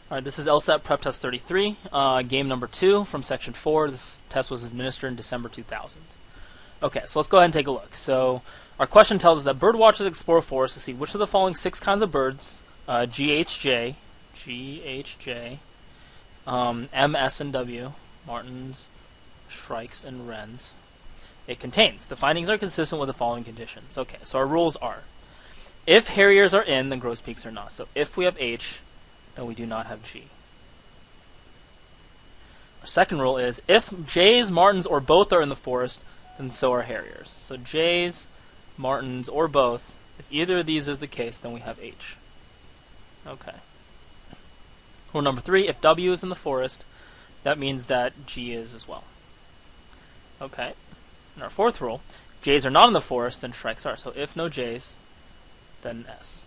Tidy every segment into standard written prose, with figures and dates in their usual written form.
Alright, this is LSAT PrepTest 33, game number 2 from section 4. This test was administered in December 2000. Okay, so let's go ahead and take a look. So our question tells us that bird watchers explore forests to see which of the following 6 kinds of birds, GHJ, M, S, and W, martins, shrikes, and wrens, it contains. The findings are consistent with the following conditions. Okay, so our rules are, if harriers are in, then grosbeaks are not. So if we have H, then we do not have G. Our second rule is, if Jays, martins, or both are in the forest, then so are harriers. So Jays, martins, or both, if either of these is the case, then we have H. Okay. Rule number 3, if W is in the forest, that means that G is as well. Okay. And our fourth rule, if Jays are not in the forest, then shrikes are. So if no Jays, then S.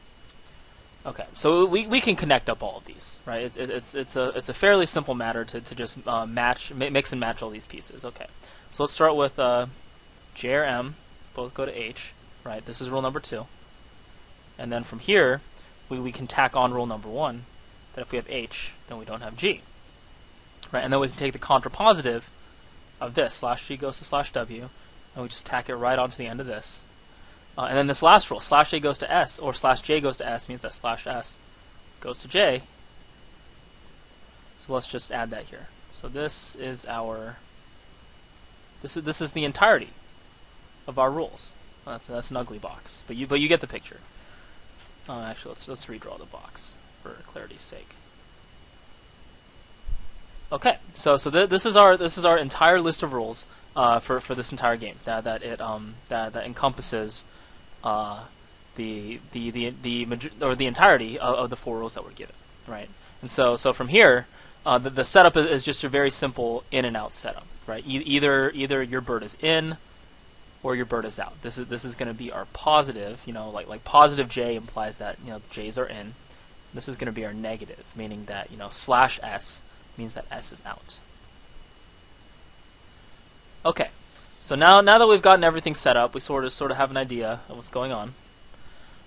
Okay, so we can connect up all of these, right? It's a fairly simple matter to just mix and match all these pieces. Okay, so let's start with J or M, both go to H, right? This is rule number 2, and then from here we can tack on rule number 1, that if we have H, then we don't have G, right? And then we can take the contrapositive of this, /G goes to /W, and we just tack it right onto the end of this. And then this last rule, /A goes to S, or /J goes to S, means that /S goes to J. So let's just add that here. So this is our, this is the entirety of our rules. That's an ugly box, but you get the picture. Actually, let's redraw the box for clarity's sake. Okay, so this is our entire list of rules for this entire game that encompasses the entirety of the 4 rules that were given, right? And so from here, the setup is just a very simple in and out setup, right? Either your bird is in, or your bird is out. This is going to be our positive, like positive J implies that the J's are in. This is going to be our negative, meaning that /S means that S is out. Okay. So now that we've gotten everything set up, we sort of have an idea of what's going on.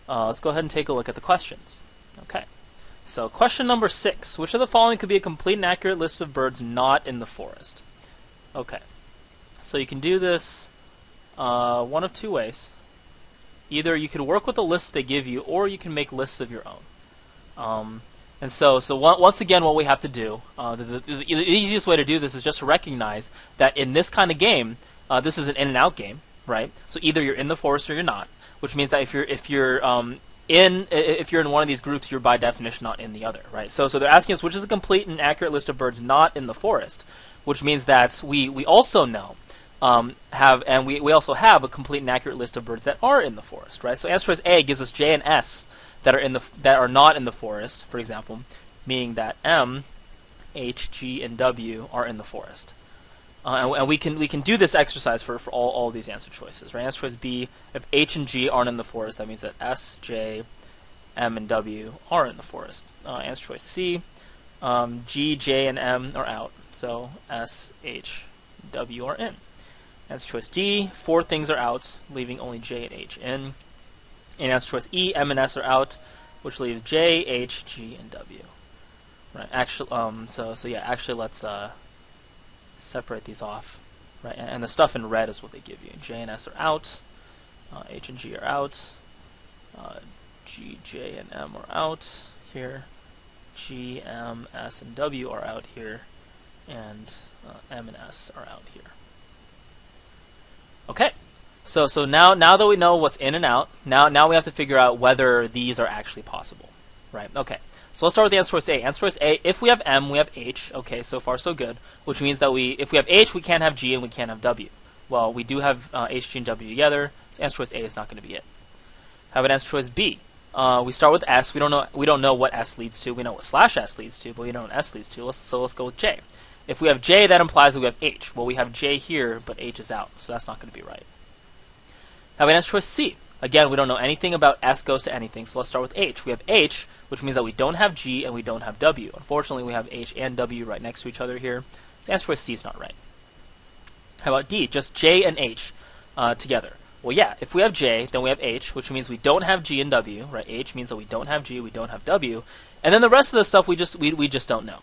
Let's go ahead and take a look at the questions. Okay. So question number 6. Which of the following could be a complete and accurate list of birds not in the forest? Okay. So you can do this one of 2 ways. Either you could work with the list they give you, or you can make lists of your own. And so once again, what we have to do, the easiest way to do this is just to recognize that in this kind of game, this is an in and out game, right? So either you're in the forest or you're not, which means that if you're in one of these groups, you're by definition not in the other, right? So they're asking us which is a complete and accurate list of birds not in the forest, which means that we also know we also have a complete and accurate list of birds that are in the forest, right? So answer choice A gives us J and S that are not in the forest, for example, meaning that M, H, G, and W are in the forest. And we can do this exercise for all these answer choices, right? Answer choice B, if H and G aren't in the forest, that means that S, J, M, and W are in the forest. Answer choice C, G, J, and M are out, so S, H, W are in. Answer choice D, 4 things are out, leaving only J and H in. And answer choice E, M and S are out, which leaves J, H, G, and W. Right? Actually, actually, let's separate these off, right? And the stuff in red is what they give you. J and S are out, H and G are out, G, J, and M are out here, G, M, S, and W are out here, and M and S are out here. Okay, so now that we know what's in and out, now we have to figure out whether these are actually possible, right? Okay. So let's start with the answer choice A. Answer choice A, if we have M, we have H. Okay, so far so good. Which means that if we have H, we can't have G and we can't have W. Well, we do have H, G, and W together, so answer choice A is not going to be it. How about answer choice B? We start with S. We don't know what S leads to. We know what /S leads to, but we don't know what S leads to. So let's go with J. If we have J, that implies that we have H. Well, we have J here, but H is out, so that's not going to be right. How about answer choice C? Again, we don't know anything about S goes to anything, so let's start with H. We have H, which means that we don't have G and we don't have W. Unfortunately, we have H and W right next to each other here, so answer choice C is not right. How about D? Just J and H together. Well, yeah, if we have J, then we have H, which means we don't have G and W, right? H means that we don't have G, we don't have W, And then the rest of the stuff we just don't know,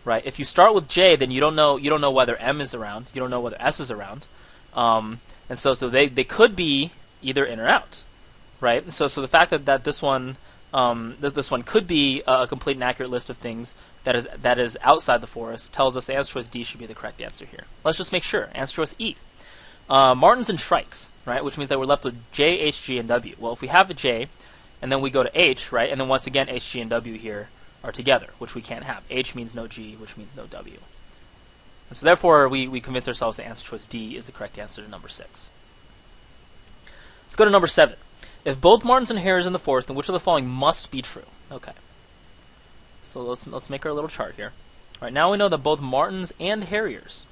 right? If you start with J, then you don't know whether M is around, you don't know whether S is around, and so they could be either in or out, right? So the fact that this one could be a complete and accurate list of things that is outside the forest tells us the answer choice D should be the correct answer here. Let's just make sure. Answer choice E. Martins and shrikes, right? Which means that we're left with J, H, G, and W. Well, if we have a J, and then we go to H, right? And then once again, H, G, and W here are together, which we can't have. H means no G, which means no W. And so therefore, we convince ourselves the answer choice D is the correct answer to number 6. Let's go to number 7. If both martins and hares are in the forest, then which of the following must be true? Okay. So let's make our little chart here. All right, now we know that both martins and harriers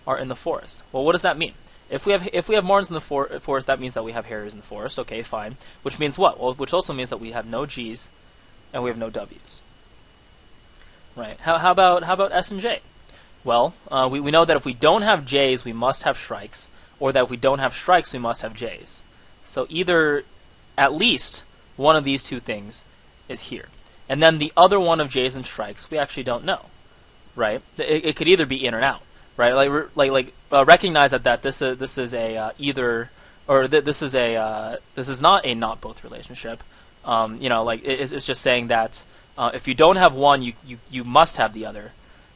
are in the forest. Well, what does that mean? If we have martins in the forest, that means that we have harriers in the forest. Okay, fine. Which means what? Well, which also means that we have no G's and we have no W's. Right. How about S and J? Well, we know that if we don't have J's, we must have shrikes, or that if we don't have shrikes, we must have J's. So either at least one of these two things is here. And then the other one of J's and shrikes, we actually don't know. Right? It could either be in or out. Right, recognize that this is a either, or this is not a not both relationship. It's just saying that if you don't have one, you must have the other,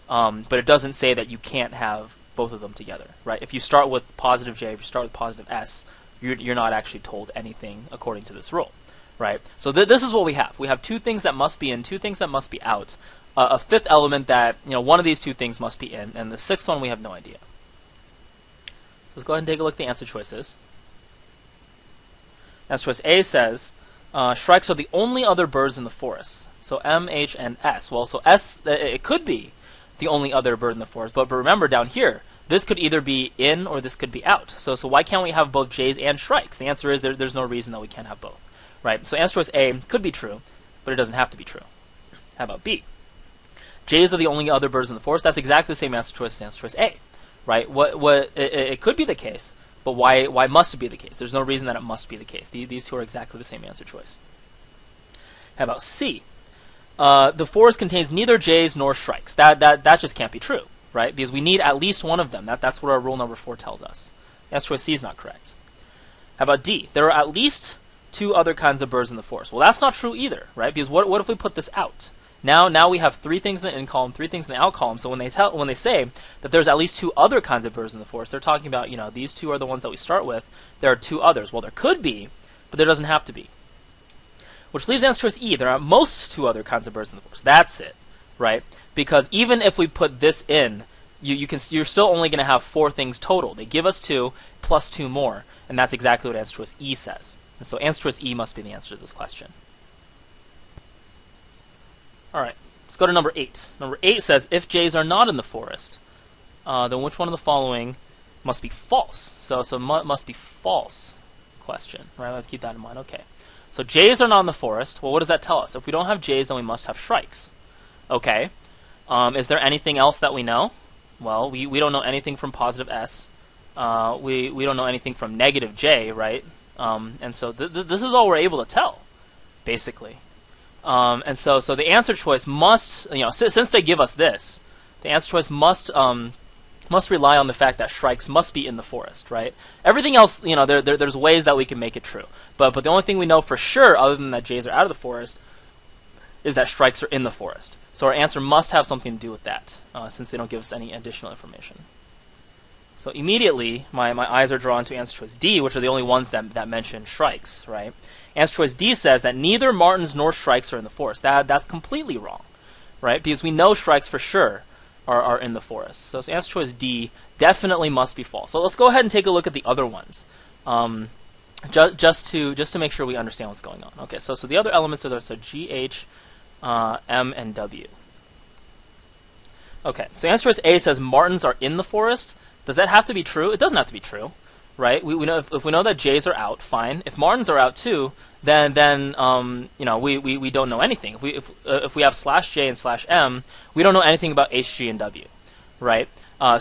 but it doesn't say that you can't have both of them together. Right? If you start with positive J, if you start with positive S, you're not actually told anything according to this rule. Right? So this is what we have. We have two things that must be in, two things that must be out. A fifth element that one of these two things must be in, and the sixth one we have no idea. Let's go ahead and take a look at the answer choices. Answer choice A says shrikes are the only other birds in the forest. So M, H, and S. Well, so S it could be the only other bird in the forest, but remember down here this could either be in or this could be out. So why can't we have both J's and shrikes? The answer is there's no reason that we can't have both. Right? So answer choice A could be true, but it doesn't have to be true. How about B? Jays are the only other birds in the forest. That's exactly the same answer choice as answer choice A, right? It could be the case, but why must it be the case? There's no reason that it must be the case. These two are exactly the same answer choice. How about C? The forest contains neither jays nor shrikes. That just can't be true, right? Because we need at least one of them. That's what our rule number 4 tells us. Answer choice C is not correct. How about D? There are at least 2 other kinds of birds in the forest. Well, that's not true either, right? Because what if we put this out? Now we have 3 things in the in column, 3 things in the out column. So when they say that there's at least 2 other kinds of birds in the forest, they're talking about these 2 are the ones that we start with. There are 2 others. Well, there could be, but there doesn't have to be. Which leaves answer choice E. There are at most 2 other kinds of birds in the forest. That's it, right? Because even if we put this in, you're still only going to have 4 things total. They give us 2 plus 2 more, and that's exactly what answer choice E says. And so answer choice E must be the answer to this question. All right, let's go to number 8. Number 8 says, if J's are not in the forest, then which one of the following must be false? So must be false question, right? Let's keep that in mind. Okay, so J's are not in the forest. Well, what does that tell us? If we don't have J's, then we must have shrikes. Okay, is there anything else that we know? Well, we don't know anything from positive S. We don't know anything from negative J, right? And so this is all we're able to tell, basically. And so the answer choice must, since they give us this, the answer choice must rely on the fact that shrikes must be in the forest, right? Everything else, there's ways that we can make it true, but the only thing we know for sure, other than that Jays are out of the forest, is that shrikes are in the forest. So our answer must have something to do with that, since they don't give us any additional information. So immediately, my eyes are drawn to answer choice D, which are the only ones that mention shrikes, right? Answer choice D says that neither martins nor shrikes are in the forest. That's completely wrong, right? Because we know shrikes for sure are in the forest. So answer choice D definitely must be false. So let's go ahead and take a look at the other ones, just to make sure we understand what's going on. Okay, so the other elements are there. So G, H, M, and W. Okay, so answer choice A says martins are in the forest. Does that have to be true? It doesn't have to be true, right? We know if we know that J's are out, fine. If martins are out too, then we don't know anything. If we have /J and /M, we don't know anything about H, G, and W, right? And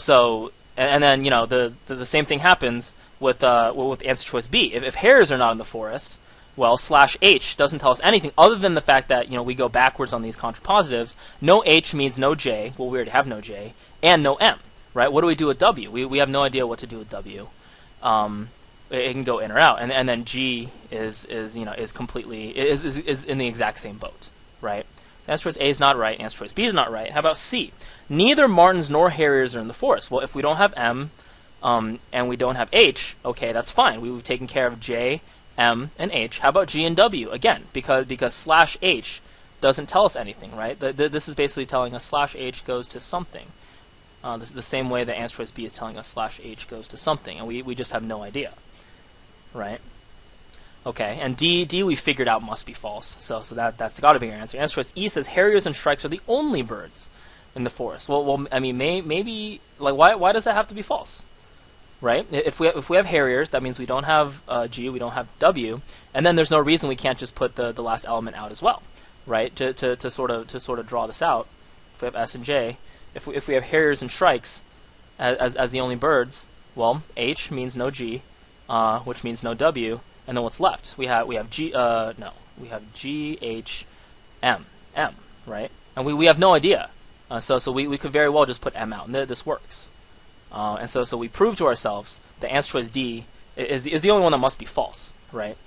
then the same thing happens with answer choice B. If hares are not in the forest, Well, slash H doesn't tell us anything other than the fact that, we go backwards on these contrapositives. No H means no J. Well, we already have no J. And no M, right? What do we do with W? We have no idea what to do with W. It can go in or out. And then G is completely, is in the exact same boat, right? Answer choice A is not right. Answer choice B is not right. How about C? Neither martens nor harriers are in the forest. Well, if we don't have M, and we don't have H, okay, that's fine. We've taken care of J, M, and H. How about G and W? Again, because slash H doesn't tell us anything, right? This is basically telling us slash H goes to something. This is the same way that answer choice B is telling us slash H goes to something, and we just have no idea, right? Okay, and D we figured out must be false, so that's got to be our answer. Answer choice E says harriers and shrikes are the only birds in the forest. Well, I mean, maybe like why does that have to be false? Right? If we have harriers, that means we don't have G, we don't have W, and then there's no reason we can't just put the last element out as well, right? To sort of draw this out. If we have S and J, if we have harriers and shrikes as the only birds, well, H means no G, which means no W, and then what's left? We have G we have G H M, right? And we have no idea, so we could very well just put M out, and this works. And so we prove to ourselves that answer choice D is the only one that must be false, right?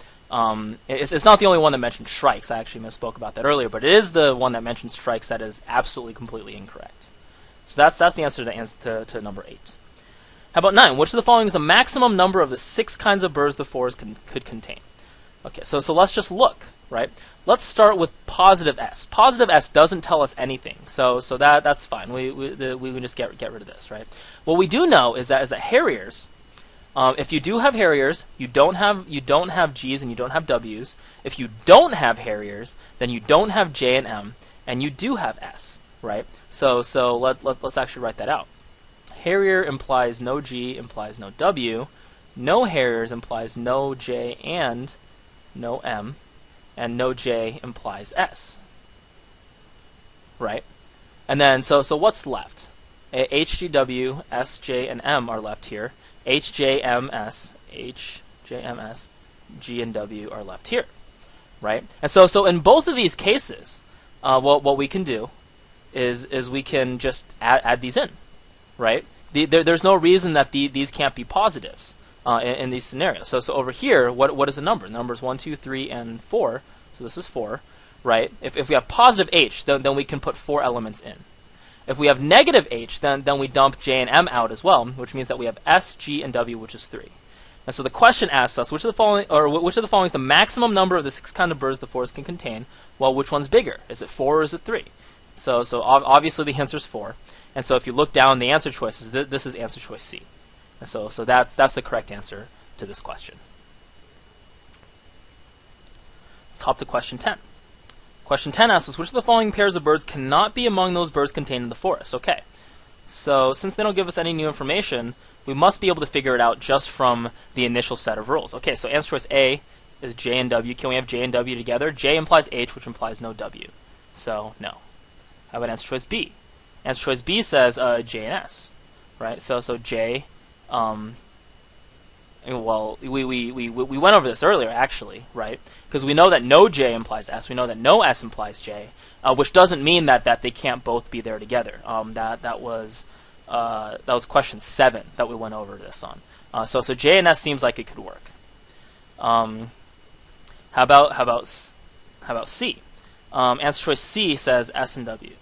It's not the only one that mentions shrikes. I actually misspoke about that earlier, but it is the one that mentions shrikes that is absolutely completely incorrect. So that's the answer to number 8. How about 9? Which of the following is the maximum number of the 6 kinds of birds the forest could contain? Okay, so let's just look, right? Let's start with positive S. Positive S doesn't tell us anything, so that's fine. We can just get rid of this, right? What we do know is that harriers, if you do have harriers, you don't have G's and you don't have W's. If you don't have harriers, then you don't have J and M, and you do have S, right? So let's actually write that out. Harrier implies no G, implies no W. No harriers implies no J and no M. And no J implies S, right? And then, so what's left? H, G, W, S, J, and M are left here. H, J, M, S, H, J, M, S, G, and W are left here, right? And so in both of these cases, what we can do is we can just add these in, right? There's no reason that these can't be positives. In these scenarios. So over here, what is the number? The number is 1, 2, 3, and 4. So this is 4, right? If we have positive H, then we can put 4 elements in. If we have negative H, then we dump J and M out as well, which means that we have S, G, and W, which is 3. And so the question asks us, which of the following is the maximum number of the 6 kinds of birds the forest can contain? Well, which one's bigger? Is it 4 or is it 3? So obviously the answer is 4. And so if you look down the answer choices, this is answer choice C. And so that's the correct answer to this question. Let's hop to question 10. Question 10 asks us, which of the following pairs of birds cannot be among those birds contained in the forest? Okay, so since they don't give us any new information, we must be able to figure it out just from the initial set of rules. Okay, so answer choice A is J and W. Can we have J and W together? J implies H, which implies no W. So no. How about answer choice B? Answer choice B says J and S, right? So J. Well, we went over this earlier, actually, right? Because we know that no J implies S. We know that no S implies J, which doesn't mean that they can't both be there together. That was question 7 that we went over this on. So J and S seems like it could work. How about C? Answer choice C says S and W.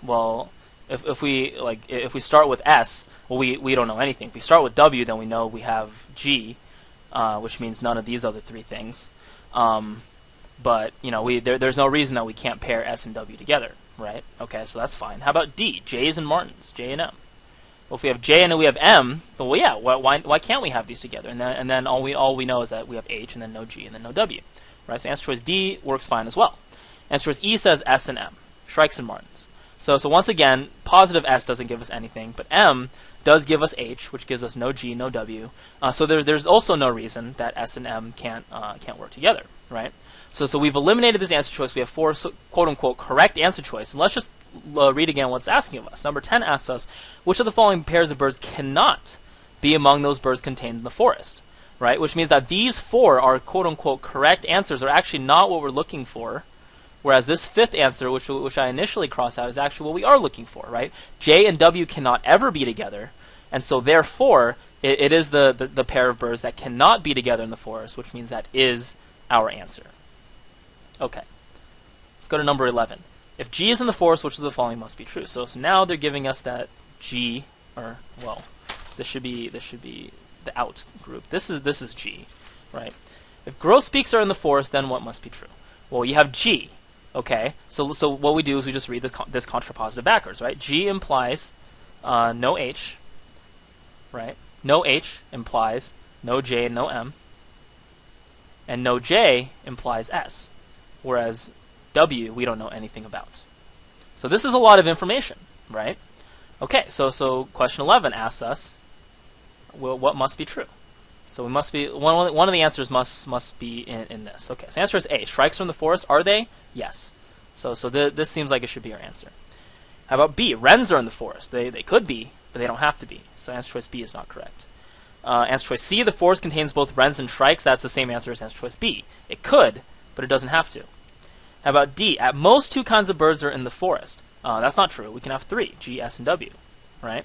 Well, if we start with S, well, we don't know anything. If we start with W, then we know we have G, which means none of these other 3 things. But there's no reason that we can't pair S and W together, right? Okay, so that's fine. How about D? J's and martens, J and M. Well, if we have J and we have M, well, yeah, why can't we have these together? And then all we know is that we have H and then no G and then no W, right? So answer choice D works fine as well. Answer choice E says S and M, shrikes and martens. So once again, positive S doesn't give us anything, but M does give us H, which gives us no G, no W. So there's also no reason that S and M can't work together, right? So we've eliminated this answer choice. We have 4 quote-unquote correct answer choices. And let's just read again what it's asking of us. Number 10 asks us, which of the following pairs of birds cannot be among those birds contained in the forest? right? Which means that these 4 are quote-unquote correct answers are actually not what we're looking for, whereas this 5th answer, which I initially crossed out, is actually what we are looking for, right? J and W cannot ever be together, and so therefore it is the pair of birds that cannot be together in the forest, which means that is our answer. Okay, let's go to number 11. If G is in the forest, which of the following must be true? So now they're giving us that G, or well, this should be the out group. This is G, right? If grosbeaks are in the forest, then what must be true? Well, you have G. Okay, so what we do is we just read this contrapositive backwards, right? G implies no H, right? No H implies no J and no M, and no J implies S, whereas W we don't know anything about. So this is a lot of information, right? Okay, so question 11 asks us, well, what must be true? So we must be one of the answers must be in this. Okay, so answer is A. Shrikes are in the forest. Are they? Yes. So this seems like it should be our answer. How about B? Wrens are in the forest. They could be, but they don't have to be. So answer choice B is not correct. Answer choice C. The forest contains both wrens and shrikes. That's the same answer as answer choice B. It could, but it doesn't have to. How about D? At most 2 kinds of birds are in the forest. That's not true. We can have 3, G, S, and W, right?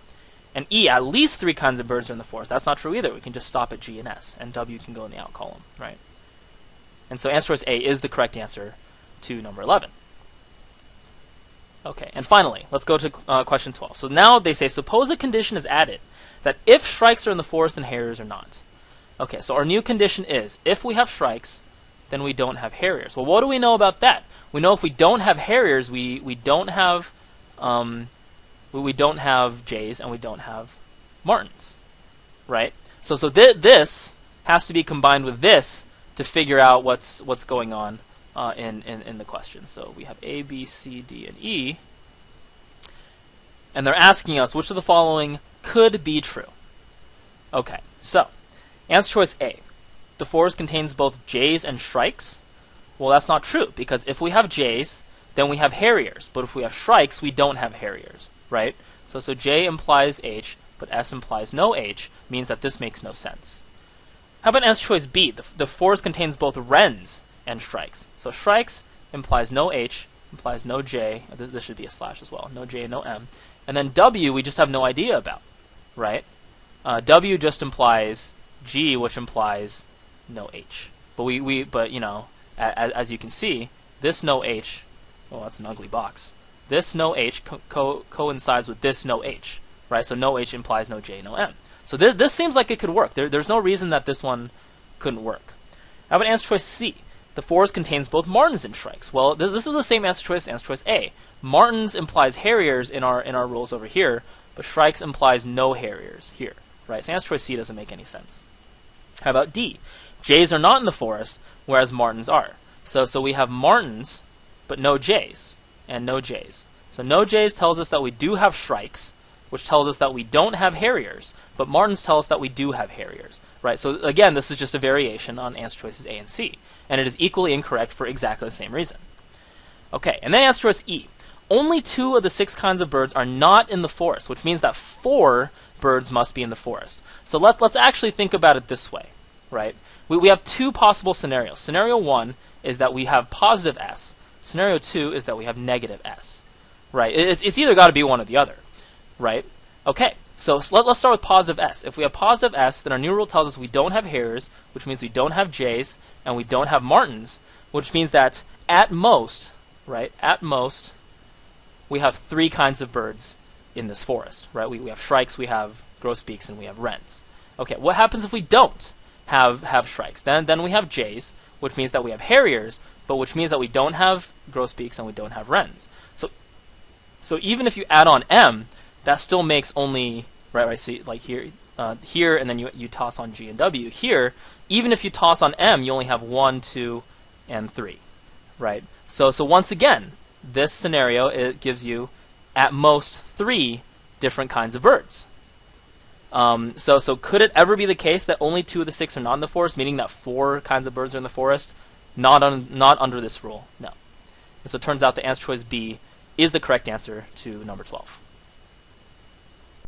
And E, at least 3 kinds of birds are in the forest. That's not true either. We can just stop at G and S, and W can go in the out column, right? And so answer choice A is the correct answer to number 11. Okay, and finally, let's go to question 12. So now they say, suppose a condition is added that if shrikes are in the forest, then harriers are not. Okay, so our new condition is, if we have shrikes, then we don't have harriers. Well, what do we know about that? We know if we don't have harriers, we don't have jays and we don't have martins, right? So this has to be combined with this to figure out what's going on in the question. So we have A, B, C, D, and E, and they're asking us which of the following could be true. Okay, so answer choice A. The forest contains both jays and shrikes. Well, that's not true, because if we have jays, then we have harriers. But if we have shrikes, we don't have harriers, right? So J implies H, but S implies no H, means that this makes no sense. How about answer choice B? The forest contains both wrens and shrikes. So shrikes implies no H, implies no J. This should be a slash as well. No J and no M. And then W we just have no idea about, right? W just implies G, which implies no H. But you know, as you can see, this no H, well, that's an ugly box. This no H coincides with this no H, right? So no H implies no J, no M. So this seems like it could work. There's no reason that this one couldn't work. How about answer choice C? The forest contains both martins and shrikes. Well, this is the same answer choice A. Martins implies harriers in our rules over here, but shrikes implies no harriers here, right? So answer choice C doesn't make any sense. How about D? Jays are not in the forest, whereas martins are. So we have martins, but no jays, and no jays. So no jays tells us that we do have shrikes, which tells us that we don't have harriers, but martins tell us that we do have harriers, right? So again, this is just a variation on answer choices A and C, and it is equally incorrect for exactly the same reason. Okay, and then answer choice E. Only 2 of the 6 kinds of birds are not in the forest, which means that 4 birds must be in the forest. So let's actually think about it this way, right? We have 2 possible scenarios. Scenario 1 is that we have positive S. Scenario 2 is that we have negative S, right? It's either got to be one or the other, right? Okay, so let's start with positive S. If we have positive S, then our new rule tells us we don't have harriers, which means we don't have jays, and we don't have martins, which means that at most, right, at most, we have 3 kinds of birds in this forest, right? We have shrikes, we have grosbeaks, and we have wrens. Okay, what happens if we don't have shrikes? Then we have jays, which means that we have harriers, but which means that we don't have grosbeaks and we don't have wrens. So even if you add on M, that still makes only, right, see, like here, and then you toss on G and W. Here, even if you toss on M, you only have 1, 2, and 3, right? So once again, this scenario, it gives you at most 3 different kinds of birds. So could it ever be the case that only 2 of the 6 are not in the forest, meaning that 4 kinds of birds are in the forest? Not under this rule, no. And so it turns out the answer choice B is the correct answer to number 12.